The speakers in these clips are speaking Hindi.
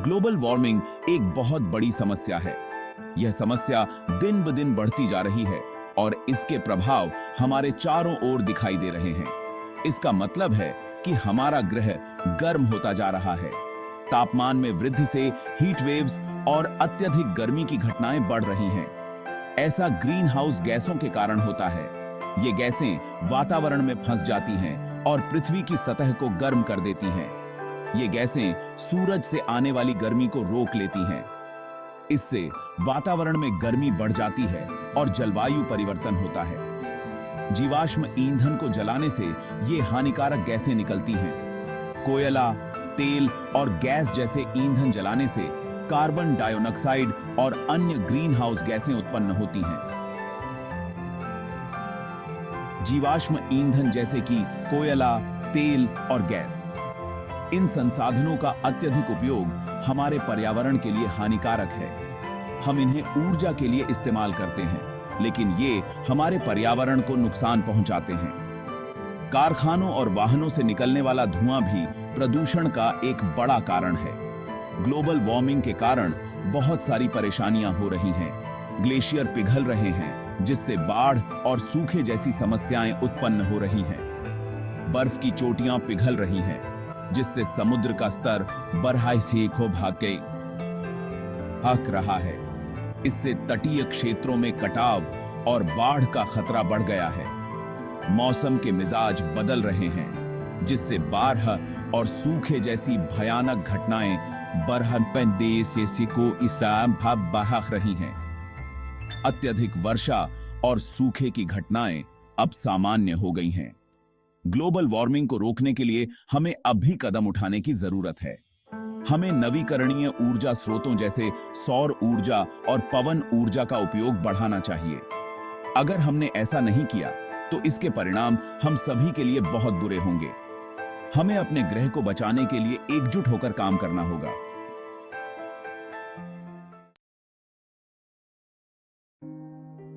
ग्लोबल वार्मिंग एक बहुत बड़ी समस्या है। यह समस्या दिन ब दिन बढ़ती जा रही है और इसके प्रभाव हमारे चारों ओर दिखाई दे रहे हैं। इसका मतलब है कि हमारा ग्रह गर्म होता जा रहा है। तापमान में वृद्धि से हीट वेव्स और अत्यधिक गर्मी की घटनाएं बढ़ रही हैं। ऐसा ग्रीन हाउस गैसों के कारण होता है। ये गैसें वातावरण में फंस जाती हैं और पृथ्वी की सतह को गर्म कर देती हैं। ये गैसें सूरज से आने वाली गर्मी को रोक लेती हैं। इससे वातावरण में गर्मी बढ़ जाती है और जलवायु परिवर्तन होता है। जीवाश्म ईंधन को जलाने से ये हानिकारक गैसें निकलती हैं। कोयला, तेल और गैस जैसे ईंधन जलाने से कार्बन डाइऑक्साइड और अन्य ग्रीन हाउस गैसें उत्पन्न होती हैं। जीवाश्म ईंधन जैसे कि कोयला, तेल और गैस, इन संसाधनों का अत्यधिक उपयोग हमारे पर्यावरण के लिए हानिकारक है। हम इन्हें ऊर्जा के लिए इस्तेमाल करते हैं, लेकिन ये हमारे पर्यावरण को नुकसान पहुंचाते हैं। कारखानों और वाहनों से निकलने वाला धुआं भी प्रदूषण का एक बड़ा कारण है। ग्लोबल वार्मिंग के कारण बहुत सारी परेशानियां हो रही हैं। ग्लेशियर पिघल रहे हैं, जिससे बाढ़ और सूखे जैसी समस्याएं उत्पन्न हो रही हैं। बर्फ की चोटियां पिघल रही हैं, जिससे समुद्र का स्तर बरहाई से भाग रहा है। इससे तटीय क्षेत्रों में कटाव और बाढ़ का खतरा बढ़ गया है। मौसम के मिजाज बदल रहे हैं, जिससे बाढ़ और सूखे जैसी भयानक घटनाएं बह रही हैं। अत्यधिक वर्षा और सूखे की घटनाएं अब सामान्य हो गई हैं। ग्लोबल वार्मिंग को रोकने के लिए हमें अब भी कदम उठाने की जरूरत है। हमें नवीकरणीय ऊर्जा स्रोतों जैसे सौर ऊर्जा और पवन ऊर्जा का उपयोग बढ़ाना चाहिए। अगर हमने ऐसा नहीं किया तो इसके परिणाम हम सभी के लिए बहुत बुरे होंगे। हमें अपने ग्रह को बचाने के लिए एकजुट होकर काम करना होगा।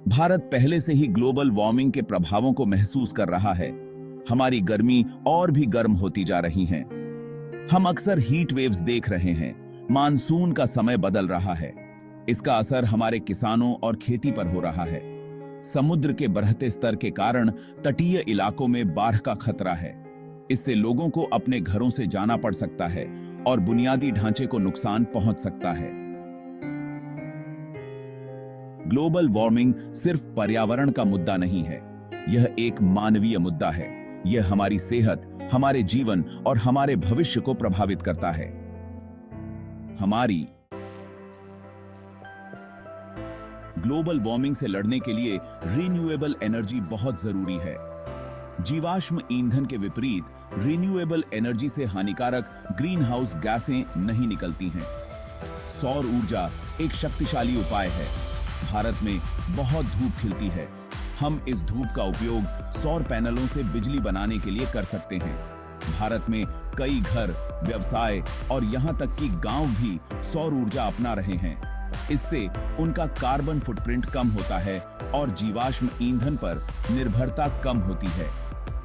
भारत पहले से ही ग्लोबल वार्मिंग के प्रभावों को महसूस कर रहा है। हमारी गर्मी और भी गर्म होती जा रही है। हम अक्सर हीट वेव्स देख रहे हैं। मानसून का समय बदल रहा है। इसका असर हमारे किसानों और खेती पर हो रहा है। समुद्र के बढ़ते स्तर के कारण तटीय इलाकों में बाढ़ का खतरा है। इससे लोगों को अपने घरों से जाना पड़ सकता है और बुनियादी ढांचे को नुकसान पहुंच सकता है। ग्लोबल वार्मिंग सिर्फ पर्यावरण का मुद्दा नहीं है, यह एक मानवीय मुद्दा है। यह हमारी सेहत, हमारे जीवन और हमारे भविष्य को प्रभावित करता है। हमारी ग्लोबल वार्मिंग से लड़ने के लिए रिन्यूएबल एनर्जी बहुत जरूरी है। जीवाश्म ईंधन के विपरीत रिन्यूएबल एनर्जी से हानिकारक ग्रीन हाउस गैसें नहीं निकलती हैं। सौर ऊर्जा एक शक्तिशाली उपाय है। भारत में बहुत धूप खिलती है। हम इस धूप का उपयोग सौर पैनलों से बिजली बनाने के लिए कर सकते हैं। भारत में कई घर, व्यवसाय और यहां तक कि गांव भी सौर ऊर्जा अपना रहे हैं। इससे उनका कार्बन फुटप्रिंट कम होता है और जीवाश्म ईंधन पर निर्भरता कम होती है।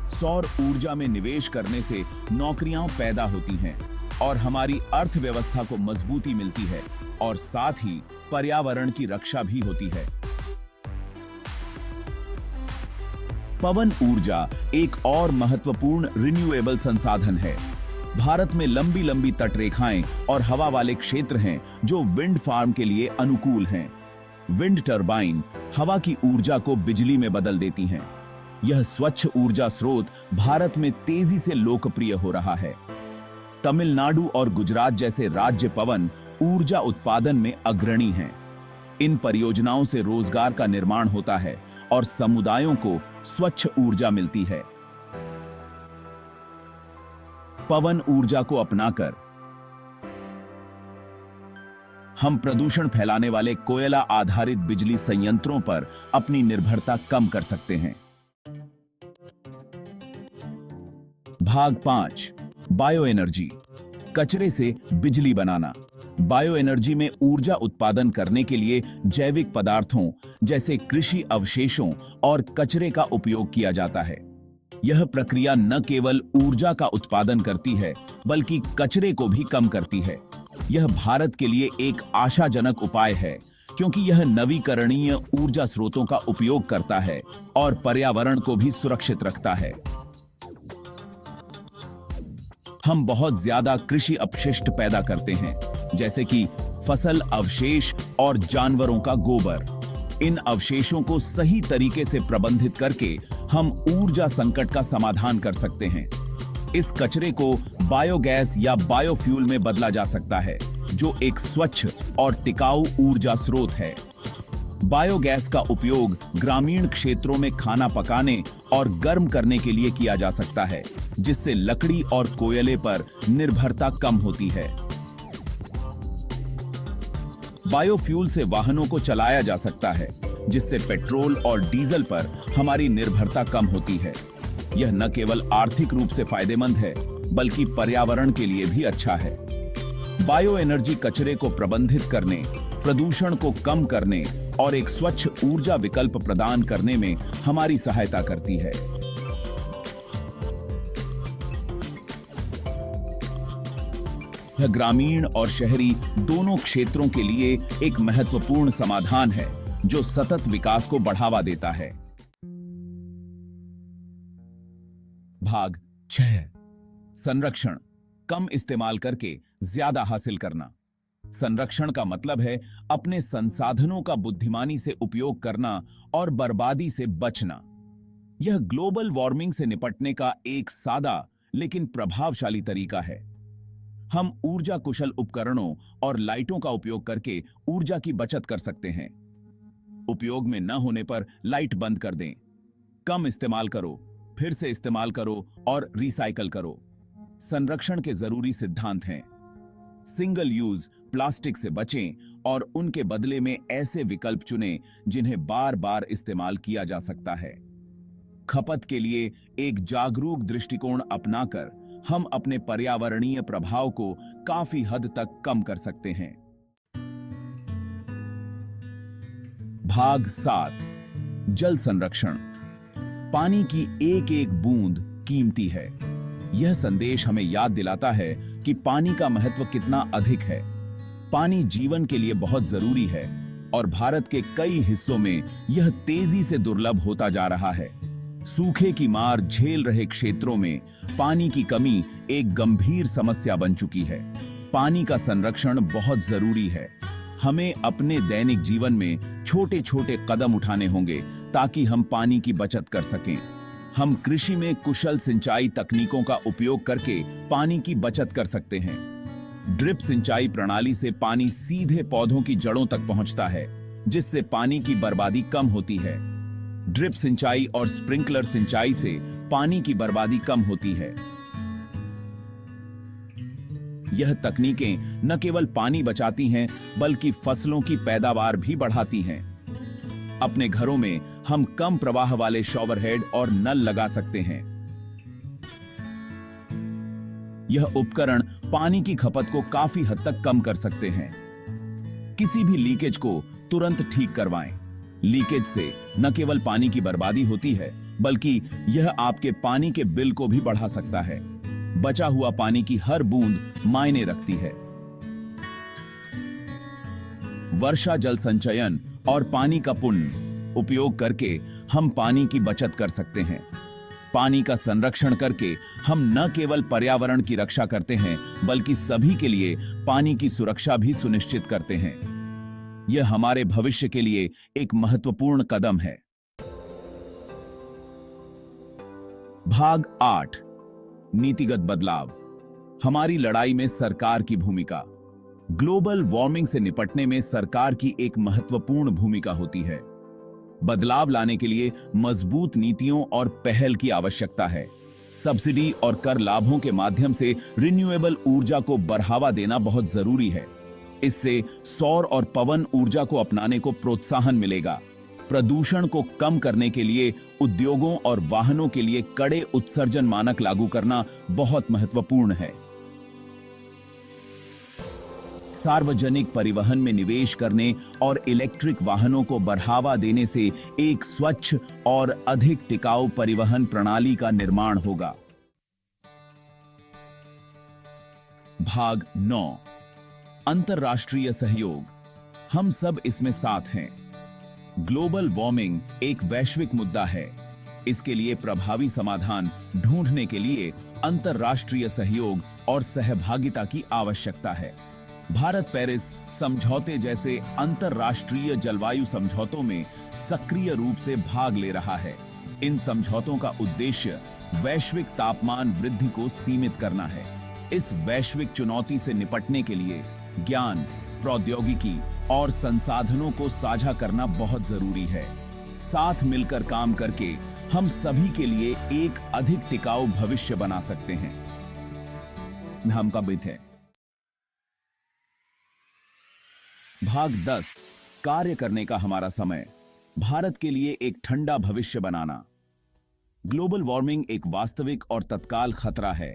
सौर ऊर्जा में निवेश करने से नौकरियां पैदा होती हैं और हमारी अर्थव्यवस्था को मजबूती मिलती है और साथ ही पर्यावरण की रक्षा भी होती है। पवन ऊर्जा एक और महत्वपूर्ण रिन्यूएबल संसाधन है। भारत में लंबी लंबी तटरेखाएं और हवा वाले क्षेत्र हैं जो विंड फार्म के लिए अनुकूल हैं। विंड टरबाइन हवा की ऊर्जा को बिजली में बदल देती हैं। यह स्वच्छ ऊर्जा स्रोत भारत में तेजी से लोकप्रिय हो रहा है। तमिलनाडु और गुजरात जैसे राज्य पवन ऊर्जा उत्पादन में अग्रणी हैं। इन परियोजनाओं से रोजगार का निर्माण होता है और समुदायों को स्वच्छ ऊर्जा मिलती है। पवन ऊर्जा को अपनाकर हम प्रदूषण फैलाने वाले कोयला आधारित बिजली संयंत्रों पर अपनी निर्भरता कम कर सकते हैं। भाग 5, बायो एनर्जी, कचरे से बिजली बनाना। बायो एनर्जी में ऊर्जा उत्पादन करने के लिए जैविक पदार्थों जैसे कृषि अवशेषों और कचरे का उपयोग किया जाता है। यह प्रक्रिया न केवल ऊर्जा का उत्पादन करती है, बल्कि कचरे को भी कम करती है। यह भारत के लिए एक आशाजनक उपाय है, क्योंकि यह नवीकरणीय ऊर्जा स्रोतों का उपयोग करता है और पर्यावरण को भी सुरक्षित रखता है। हम बहुत ज्यादा कृषि अपशिष्ट पैदा करते हैं, जैसे कि फसल अवशेष और जानवरों का गोबर। इन अवशेषों को सही तरीके से प्रबंधित करके हम ऊर्जा संकट का समाधान कर सकते हैं। इस कचरे को बायोगैस या बायोफ्यूल में बदला जा सकता है, जो एक स्वच्छ और टिकाऊ ऊर्जा स्रोत है। बायोगैस का उपयोग ग्रामीण क्षेत्रों में खाना पकाने और गर्म करने के लिए किया जा सकता है, जिससे लकड़ी और कोयले पर निर्भरता कम होती है। बायोफ्यूल से वाहनों को चलाया जा सकता है, जिससे पेट्रोल और डीजल पर हमारी निर्भरता कम होती है। यह न केवल आर्थिक रूप से फायदेमंद है, बल्कि पर्यावरण के लिए भी अच्छा है। बायो एनर्जी कचरे को प्रबंधित करने, प्रदूषण को कम करने और एक स्वच्छ ऊर्जा विकल्प प्रदान करने में हमारी सहायता करती है। यह ग्रामीण और शहरी दोनों क्षेत्रों के लिए एक महत्वपूर्ण समाधान है, जो सतत विकास को बढ़ावा देता है। भाग 6, संरक्षण, कम इस्तेमाल करके ज्यादा हासिल करना। संरक्षण का मतलब है अपने संसाधनों का बुद्धिमानी से उपयोग करना और बर्बादी से बचना। यह ग्लोबल वार्मिंग से निपटने का एक सादा लेकिन प्रभावशाली तरीका है। हम ऊर्जा कुशल उपकरणों और लाइटों का उपयोग करके ऊर्जा की बचत कर सकते हैं। उपयोग में न होने पर लाइट बंद कर दें। कम इस्तेमाल करो, फिर से इस्तेमाल करो और रिसाइकल करो। संरक्षण के जरूरी सिद्धांत हैं: सिंगल यूज प्लास्टिक से बचें और उनके बदले में ऐसे विकल्प चुनें जिन्हें बार बार इस्तेमाल किया जा सकता है। खपत के लिए एक जागरूक दृष्टिकोण अपनाकर हम अपने पर्यावरणीय प्रभाव को काफी हद तक कम कर सकते हैं। भाग 7, जल संरक्षण। पानी की एक एक बूंद कीमती है। यह संदेश हमें याद दिलाता है कि पानी का महत्व कितना अधिक है। पानी जीवन के लिए बहुत जरूरी है और भारत के कई हिस्सों में यह तेजी से दुर्लभ होता जा रहा है। सूखे की मार झेल रहे क्षेत्रों में पानी की कमी एक गंभीर समस्या बन चुकी है। पानी का संरक्षण बहुत जरूरी है। हमें अपने दैनिक जीवन में छोटे छोटे कदम उठाने होंगे ताकि हम पानी की बचत कर सकें। हम कृषि में कुशल सिंचाई तकनीकों का उपयोग करके पानी की बचत कर सकते हैं। ड्रिप सिंचाई प्रणाली से पानी सीधे पौधों की जड़ों तक पहुंचता है, जिससे पानी की बर्बादी कम होती है। ड्रिप सिंचाई और स्प्रिंकलर सिंचाई से पानी की बर्बादी कम होती है। यह तकनीकें न केवल पानी बचाती हैं, बल्कि फसलों की पैदावार भी बढ़ाती हैं। अपने घरों में हम कम प्रवाह वाले शॉवर हेड और नल लगा सकते हैं। यह उपकरण पानी की खपत को काफी हद तक कम कर सकते हैं। किसी भी लीकेज को तुरंत ठीक करवाएं। लीकेज से न केवल पानी की बर्बादी होती है, बल्कि यह आपके पानी के बिल को भी बढ़ा सकता है। बचा हुआ पानी की हर बूंद मायने रखती है। वर्षा जल संचयन और पानी का पुनः उपयोग करके हम पानी की बचत कर सकते हैं। पानी का संरक्षण करके हम न केवल पर्यावरण की रक्षा करते हैं, बल्कि सभी के लिए पानी की सुरक्षा भी सुनिश्चित करते हैं। यह हमारे भविष्य के लिए एक महत्वपूर्ण कदम है। भाग 8, नीतिगत बदलाव। हमारी लड़ाई में सरकार की भूमिका। ग्लोबल वार्मिंग से निपटने में सरकार की एक महत्वपूर्ण भूमिका होती है। बदलाव लाने के लिए मजबूत नीतियों और पहल की आवश्यकता है। सब्सिडी और कर लाभों के माध्यम से रिन्यूएबल ऊर्जा को बढ़ावा देना बहुत जरूरी है। इससे सौर और पवन ऊर्जा को अपनाने को प्रोत्साहन मिलेगा। प्रदूषण को कम करने के लिए उद्योगों और वाहनों के लिए कड़े उत्सर्जन मानक लागू करना बहुत महत्वपूर्ण है। सार्वजनिक परिवहन में निवेश करने और इलेक्ट्रिक वाहनों को बढ़ावा देने से एक स्वच्छ और अधिक टिकाऊ परिवहन प्रणाली का निर्माण होगा। भाग 9, अंतर्राष्ट्रीय सहयोग, हम सब इसमें साथ हैं। ग्लोबल वार्मिंग एक वैश्विक मुद्दा है। इसके लिए प्रभावी समाधान ढूंढने के लिए अंतर्राष्ट्रीय सहयोग और सहभागिता की आवश्यकता है। भारत पेरिस समझौते जैसे अंतर्राष्ट्रीय जलवायु समझौतों में सक्रिय रूप से भाग ले रहा है। इन समझौतों का उद्देश्य वैश्विक तापमान वृद्धि को सीमित करना है। इस वैश्विक चुनौती से निपटने के लिए ज्ञान, प्रौद्योगिकी और संसाधनों को साझा करना बहुत जरूरी है। साथ मिलकर काम करके हम सभी के लिए एक अधिक टिकाऊ भविष्य बना सकते हैं। हम का बित है। भाग 10, कार्य करने का हमारा समय। भारत के लिए एक ठंडा भविष्य बनाना। ग्लोबल वार्मिंग एक वास्तविक और तत्काल खतरा है,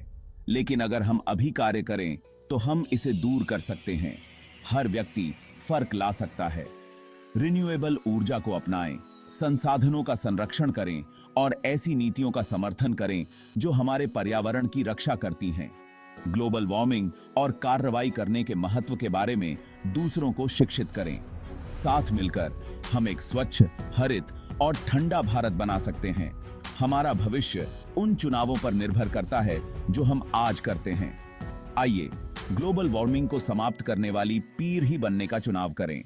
लेकिन अगर हम अभी कार्य करें तो हम इसे दूर कर सकते हैं। हर व्यक्ति फर्क ला सकता है। रिन्यूएबल ऊर्जा को अपनाएं, संसाधनों का संरक्षण करें और ऐसी नीतियों का समर्थन करें जो हमारे पर्यावरण की रक्षा करती हैं। ग्लोबल वार्मिंग और कार्रवाई करने के महत्व के बारे में दूसरों को शिक्षित करें। साथ मिलकर हम एक स्वच्छ, हरित और ठंडा भारत बना सकते हैं। हमारा भविष्य उन चुनावों पर निर्भर करता है जो हम आज करते हैं। आइए ग्लोबल वार्मिंग को समाप्त करने वाली पीर ही बनने का चुनाव करें।